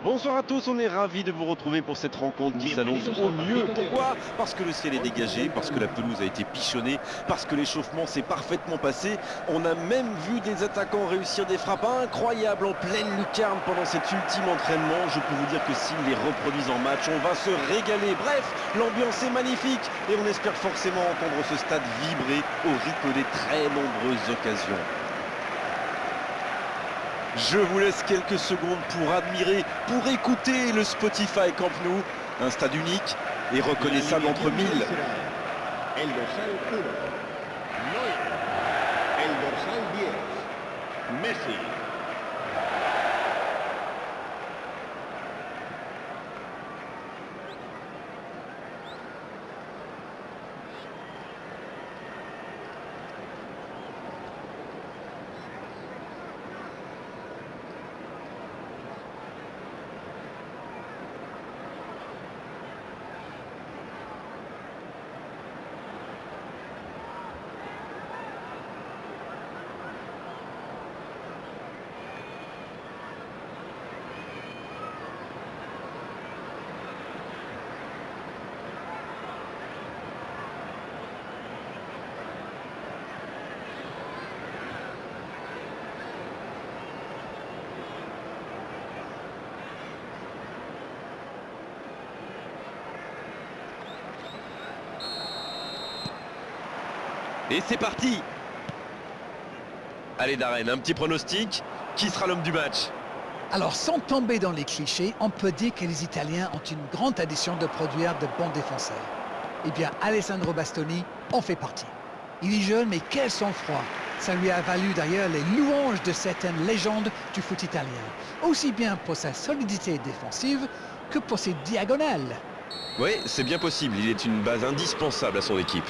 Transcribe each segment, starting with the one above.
Bonsoir à tous, on est ravis de vous retrouver pour cette rencontre qui s'annonce au mieux. Pourquoi? Parce que le ciel est dégagé, parce que la pelouse a été pichonnée, parce que l'échauffement s'est parfaitement passé. On a même vu des attaquants réussir des frappes incroyables en pleine lucarne pendant cet ultime entraînement. Je peux vous dire que s'ils les reproduisent en match, on va se régaler. Bref, l'ambiance est magnifique et on espère forcément entendre ce stade vibrer au rythme des très nombreuses occasions. Je vous laisse quelques secondes pour admirer, pour écouter le Spotify Camp Nou, un stade unique et reconnaissable entre mille. El dorsal 1, Neuer. El dorsal 10, Messi. Et c'est parti. Allez Darren, un petit pronostic. Qui sera l'homme du match? Alors, sans tomber dans les clichés, on peut dire que les Italiens ont une grande tradition de produire de bons défenseurs. Eh bien, Alessandro Bastoni en fait partie. Il est jeune, mais quel sang-froid! Ça lui a valu d'ailleurs les louanges de certaines légendes du foot italien, aussi bien pour sa solidité défensive que pour ses diagonales. Oui, c'est bien possible. Il est une base indispensable à son équipe.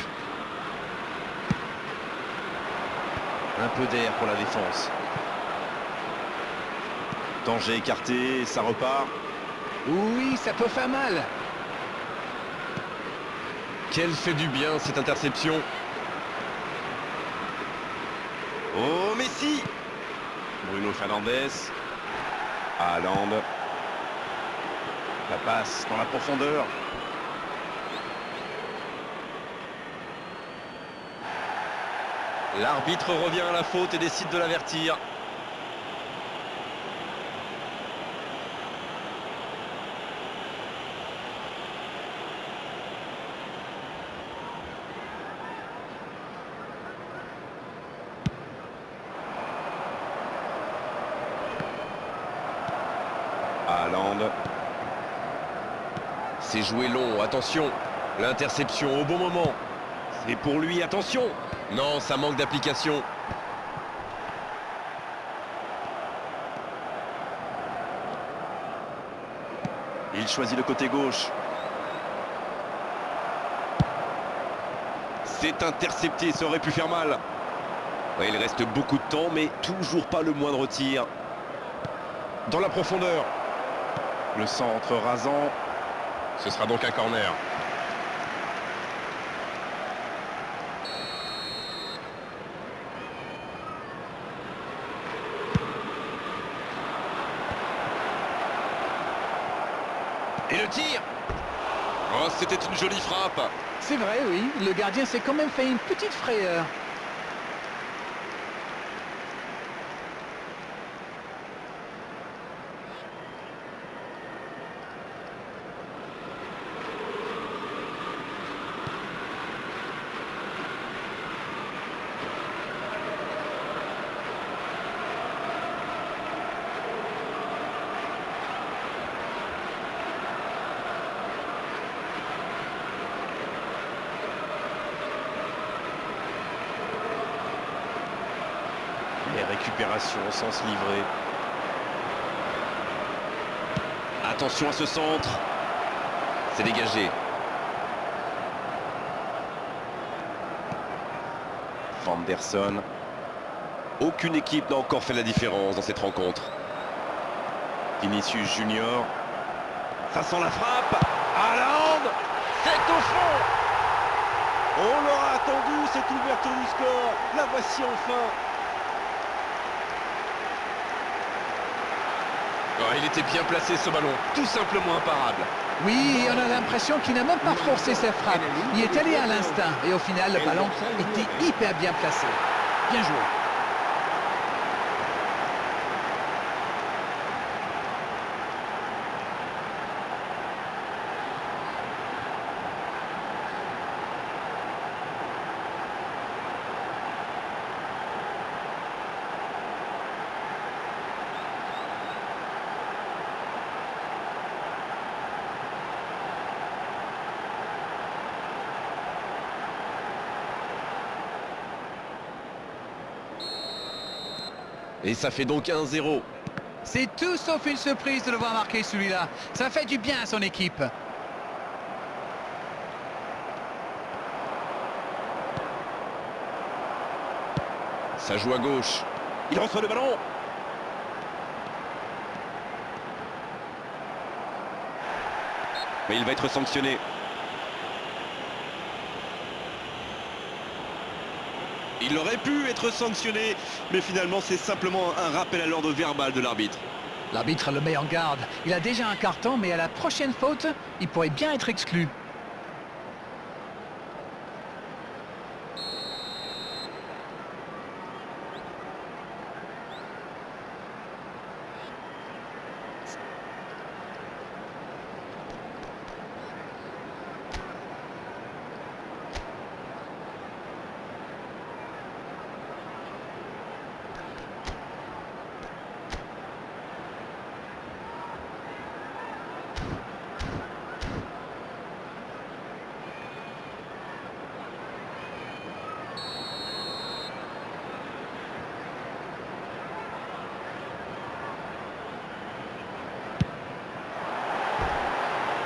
Un peu d'air pour la défense. Danger écarté, ça repart. Oui, ça peut faire mal. Quelle fait du bien cette interception. Oh, Messi. Bruno Fernandes. Haaland. La passe dans la profondeur. L'arbitre revient à la faute et décide de l'avertir. Haaland. C'est joué long, attention. L'interception au bon moment. C'est pour lui, attention. Non, ça manque d'application. Il choisit le côté gauche. C'est intercepté, ça aurait pu faire mal. Ouais, il reste beaucoup de temps, mais toujours pas le moindre tir. Dans la profondeur. Le centre rasant. Ce sera donc un corner. Et le tir. Oh, c'était une jolie frappe. C'est vrai, oui. Le gardien s'est quand même fait une petite frayeur. Les récupérations au sens livré. Attention à ce centre. C'est dégagé. Vanderson. Aucune équipe n'a encore fait la différence dans cette rencontre. Vinicius Junior. Ça sent la frappe. Haaland. C'est au fond. On l'aura attendu, cette ouverture du score. La voici enfin. Oh, il était bien placé ce ballon, tout simplement imparable. Oui, on a l'impression qu'il n'a même pas forcé ses frappes. Il est allé à l'instinct et au final, le ballon était hyper bien placé. Bien joué. Et ça fait donc 1-0. C'est tout sauf une surprise de le voir marquer celui-là. Ça fait du bien à son équipe. Ça joue à gauche. Il reçoit le ballon. Mais il va être sanctionné. Il aurait pu être sanctionné, mais finalement c'est simplement un rappel à l'ordre verbal de l'arbitre. L'arbitre le met en garde. Il a déjà un carton, mais à la prochaine faute, il pourrait bien être exclu.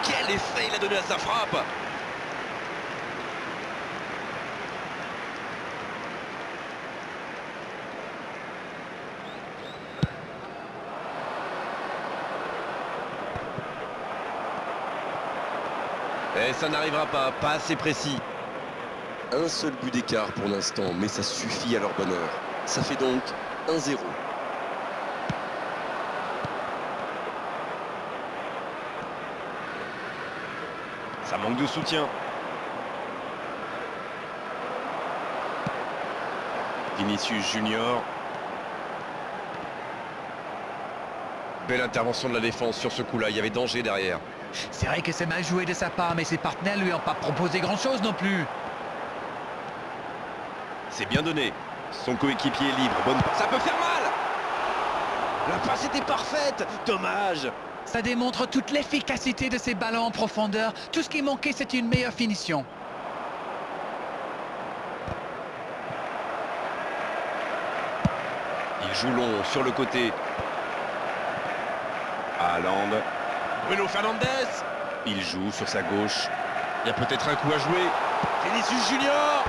Quel effet il a donné à sa frappe! Et ça n'arrivera pas, pas assez précis. Un seul but d'écart pour l'instant, mais ça suffit à leur bonheur. Ça fait donc 1-0. Ça manque de soutien. Vinicius Junior. Belle intervention de la défense sur ce coup-là, il y avait danger derrière. C'est vrai que c'est mal joué de sa part, mais ses partenaires lui ont pas proposé grand-chose non plus. C'est bien donné. Son coéquipier est libre. Bonne passe. Ça peut faire mal. La passe était parfaite. Dommage. Ça démontre toute l'efficacité de ces ballons en profondeur. Tout ce qui manquait, c'est une meilleure finition. Il joue long sur le côté. Haaland. Bruno Fernandes. Il joue sur sa gauche. Il y a peut-être un coup à jouer. Vinicius Junior.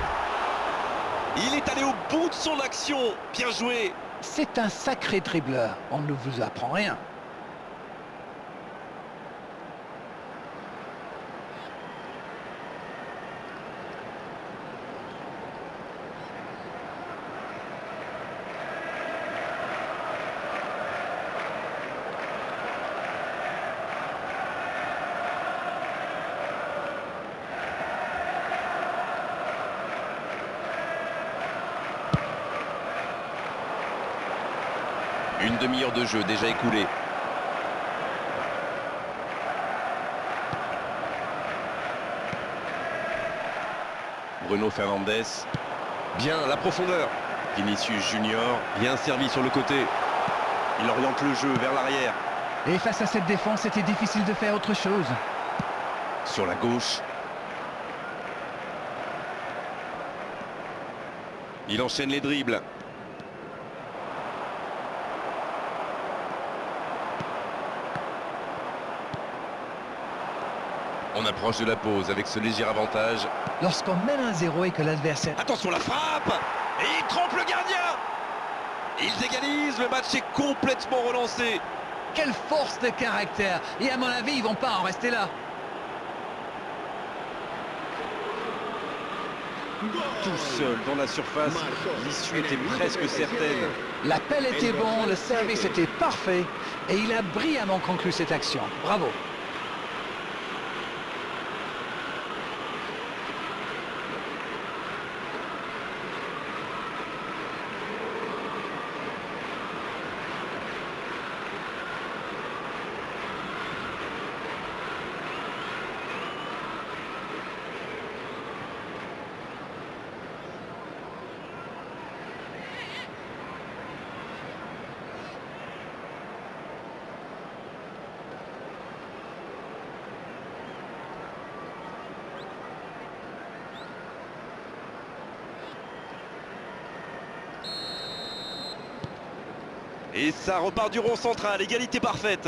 Il est allé au bout de son action. Bien joué. C'est un sacré dribbleur. On ne vous apprend rien. Une demi-heure de jeu déjà écoulée. Bruno Fernandes. Bien, la profondeur. Vinicius Junior, bien servi sur le côté. Il oriente le jeu vers l'arrière. Et face à cette défense, c'était difficile de faire autre chose. Sur la gauche. Il enchaîne les dribbles. On approche de la pause avec ce léger avantage. Lorsqu'on mène 1-0 et que l'adversaire... Attention la frappe. Et il trompe le gardien. Ils égalisent, le match est complètement relancé. Quelle force de caractère! Et à mon avis, ils vont pas en rester là. Tout seul dans la surface, l'issue était presque certaine. L'appel était bon, le service était parfait et il a brillamment conclu cette action. Bravo. Et ça repart du rond central, égalité parfaite.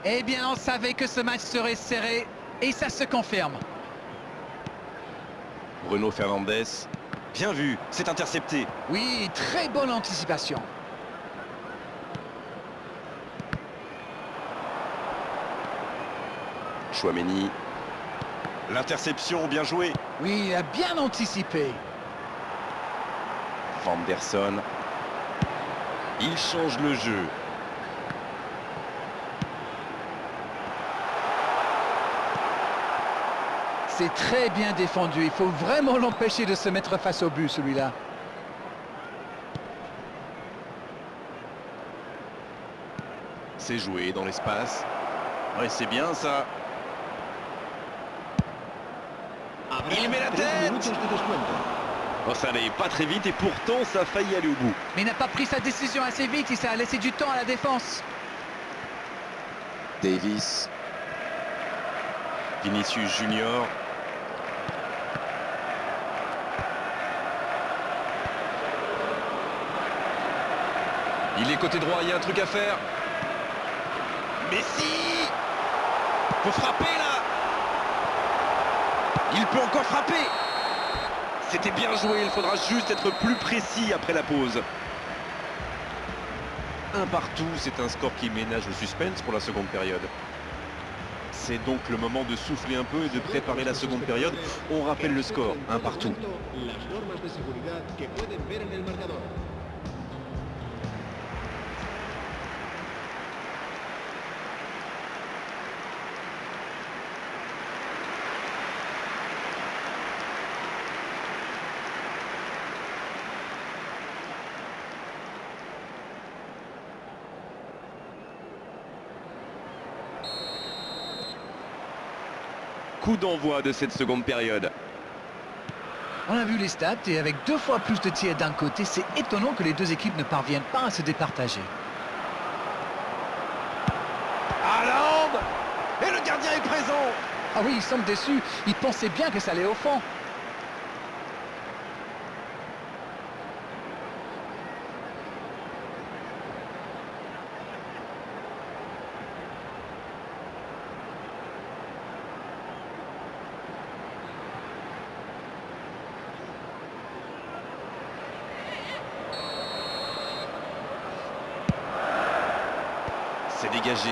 Eh bien, on savait que ce match serait serré et ça se confirme. Bruno Fernandes, bien vu, c'est intercepté. Oui, très bonne anticipation. Chouameni. L'interception, bien joué. Oui, il a bien anticipé. Vanderson. Il change le jeu. C'est très bien défendu. Il faut vraiment l'empêcher de se mettre face au but, celui-là. C'est joué dans l'espace. Ouais, c'est bien ça. Il met la tête. Oh, ça n'allait pas très vite et pourtant ça a failli aller au bout. Mais il n'a pas pris sa décision assez vite. Il s'est laissé du temps à la défense. Davis. Vinicius Junior. Il est côté droit, il y a un truc à faire. Messi! Faut frapper là! Il peut encore frapper! C'était bien joué, il faudra juste être plus précis après la pause. Un partout, c'est un score qui ménage le suspense pour la seconde période. C'est donc le moment de souffler un peu et de préparer la seconde période. On rappelle le score, un partout. Coup d'envoi de cette seconde période. On a vu les stats et avec 2 fois plus de tirs d'un côté, c'est étonnant que les deux équipes ne parviennent pas à se départager. Haaland! Et le gardien est présent! Ah oui, il semble déçu. Il pensait bien que ça allait au fond. C'est dégagé.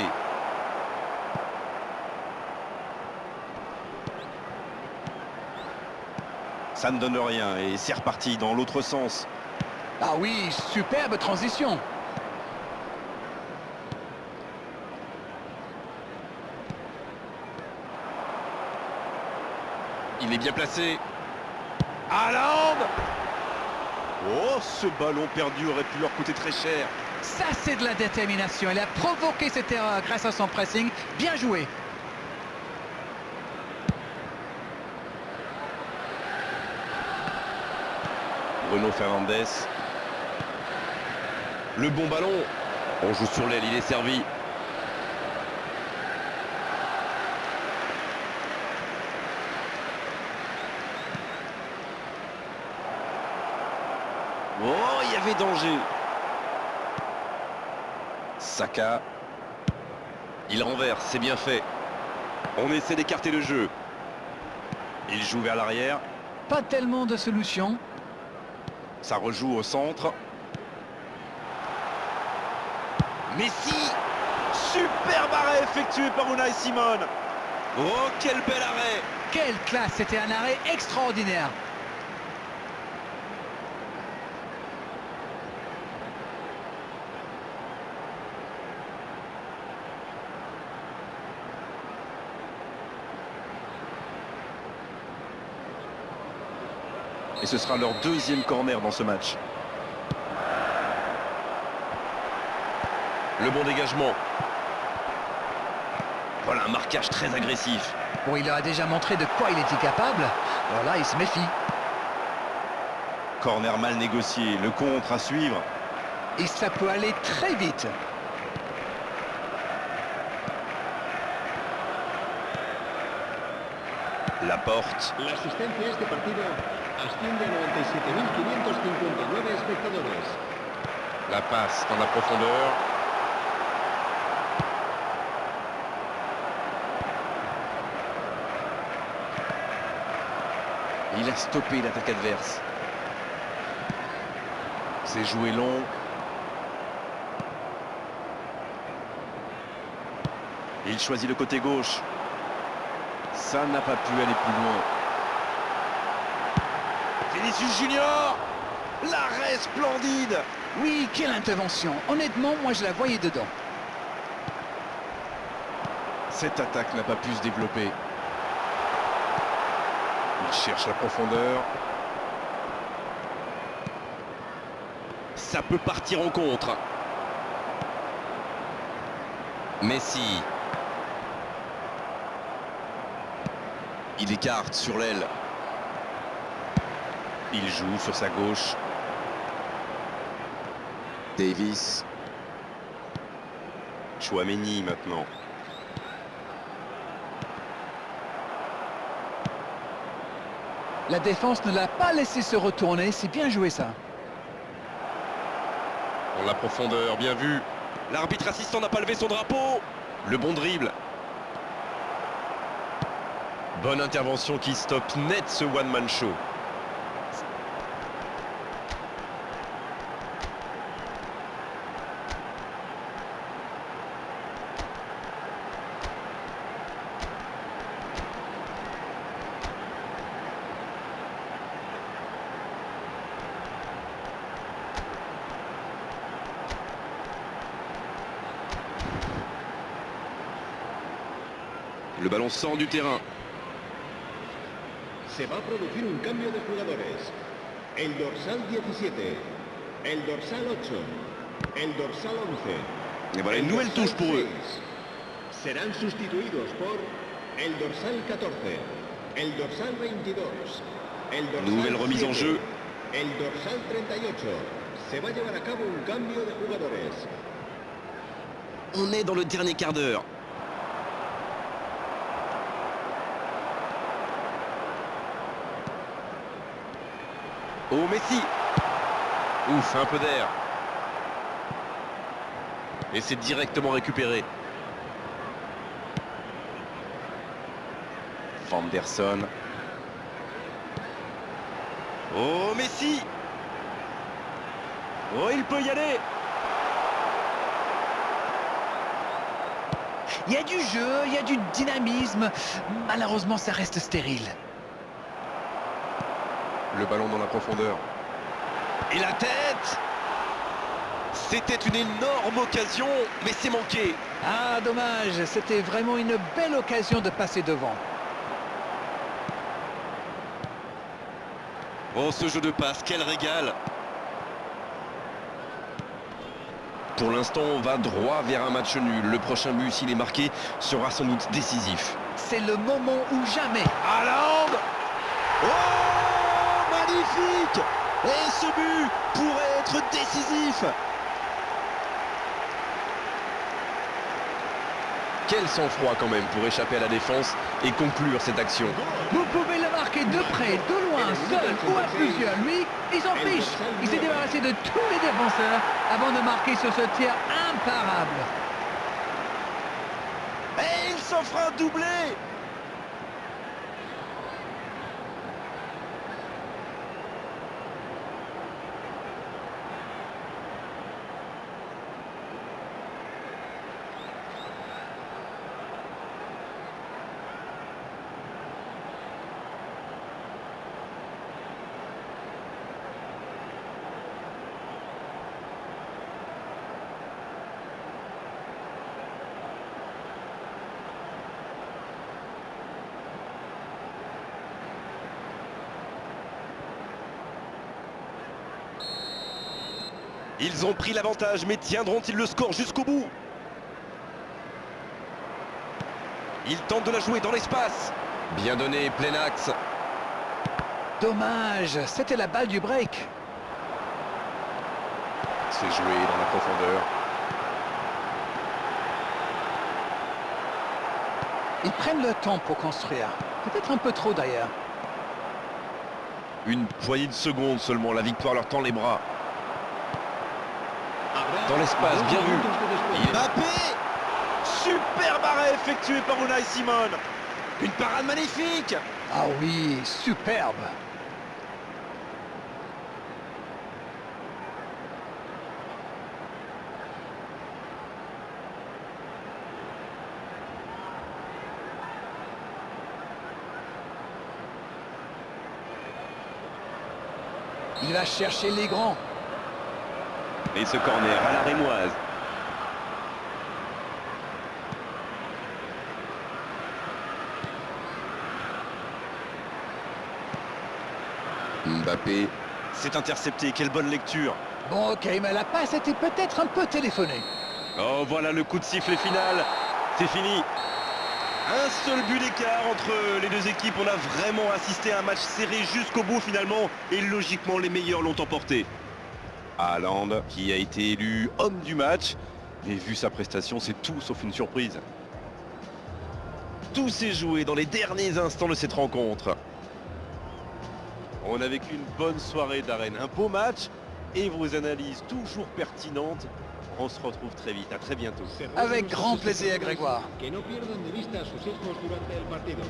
Ça ne donne rien et c'est reparti dans l'autre sens. Ah oui, superbe transition. Il est bien placé. Haaland! Oh, ce ballon perdu aurait pu leur coûter très cher. Ça, c'est de la détermination. Il a provoqué cette erreur grâce à son pressing. Bien joué. Bruno Fernandes. Le bon ballon. On joue sur l'aile, il est servi. Oh, il y avait danger. Saka. Il renverse, c'est bien fait. On essaie d'écarter le jeu. Il joue vers l'arrière. Pas tellement de solutions. Ça rejoue au centre. Messi! Superbe arrêt effectué par Unai Simon. Oh, quel bel arrêt! Quelle classe, c'était un arrêt extraordinaire. Et ce sera leur deuxième corner dans ce match. Le bon dégagement. Voilà un marquage très agressif. Bon, il leur a déjà montré de quoi il était capable. Alors là, il se méfie. Corner mal négocié, le contre à suivre. Et ça peut aller très vite. La porte. La asistencia a este partido asciende a 97.559 espectadores. La passe dans la profondeur. Il a stoppé l'attaque adverse. C'est joué long. Il choisit le côté gauche. Ça n'a pas pu aller plus loin. Vinicius Junior. L'arrêt splendide. Oui, quelle intervention. Honnêtement, moi, je la voyais dedans. Cette attaque n'a pas pu se développer. Il cherche la profondeur. Ça peut partir en contre. Messi. Il écarte sur l'aile. Il joue sur sa gauche. Davis. Chouameni maintenant. La défense ne l'a pas laissé se retourner. C'est bien joué, ça. Dans la profondeur, bien vu. L'arbitre assistant n'a pas levé son drapeau. Le bon dribble. Bonne intervention qui stoppe net ce one-man show. Le ballon sort du terrain. Se va a producir un cambio de jugadores. El dorsal 17, el dorsal 8, el dorsal 11. Et voilà une el nouvelle dorsal touche pour eux. 6. Serán sustituidos por el dorsal 14, el dorsal 22, el dorsal Nouvelle remise en 7, jeu. el dorsal 38. Se va a llevar a cabo un cambio de jugadores. On est dans le dernier quart d'heure. Oh Messi. Ouf, un peu d'air. Et c'est directement récupéré. Vanderson. Oh Messi. Oh, il peut y aller. Il y a du jeu, il y a du dynamisme. Malheureusement, ça reste stérile. Le ballon dans la profondeur. Et la tête. C'était une énorme occasion, mais c'est manqué. Ah, dommage. C'était vraiment une belle occasion de passer devant. Oh, ce jeu de passe, quel régal. Pour l'instant, on va droit vers un match nul. Le prochain but, s'il est marqué, sera sans doute décisif. C'est le moment ou jamais. Haaland. Oh, magnifique. Et ce but pourrait être décisif. Quel sang-froid quand même pour échapper à la défense et conclure cette action. Vous pouvez le marquer de près, de loin, seul ou à plusieurs. Lui, il s'en fiche. Il s'est débarrassé de tous les défenseurs avant de marquer sur ce tir imparable. Et il s'offre un doublé. Ils ont pris l'avantage, mais tiendront-ils le score jusqu'au bout? Ils tentent de la jouer dans l'espace. Bien donné, plein axe. Dommage, c'était la balle du break. C'est joué dans la profondeur. Ils prennent le temps pour construire. Peut-être un peu trop d'ailleurs. Une poignée de secondes seulement, la victoire leur tend les bras. Dans l'espace, bien vu. Mbappé! Superbe arrêt effectué par Unai Simon. Une parade magnifique. Ah oui, superbe. Il va chercher les grands. Et ce corner à la rémoise. Mbappé. C'est intercepté, quelle bonne lecture. Bon, ok, mais la passe était peut-être un peu téléphonée. Oh, voilà le coup de sifflet final. C'est fini. Un seul but d'écart entre les deux équipes. On a vraiment assisté à un match serré jusqu'au bout finalement. Et logiquement, les meilleurs l'ont emporté. Haaland, qui a été élu homme du match. Mais vu sa prestation, c'est tout sauf une surprise. Tout s'est joué dans les derniers instants de cette rencontre. On a vécu une bonne soirée d'arène. Un beau match et vos analyses toujours pertinentes. On se retrouve très vite. À très bientôt. Avec grand plaisir, Grégoire. Que no pierdan de vista a sus hijos durante el partido.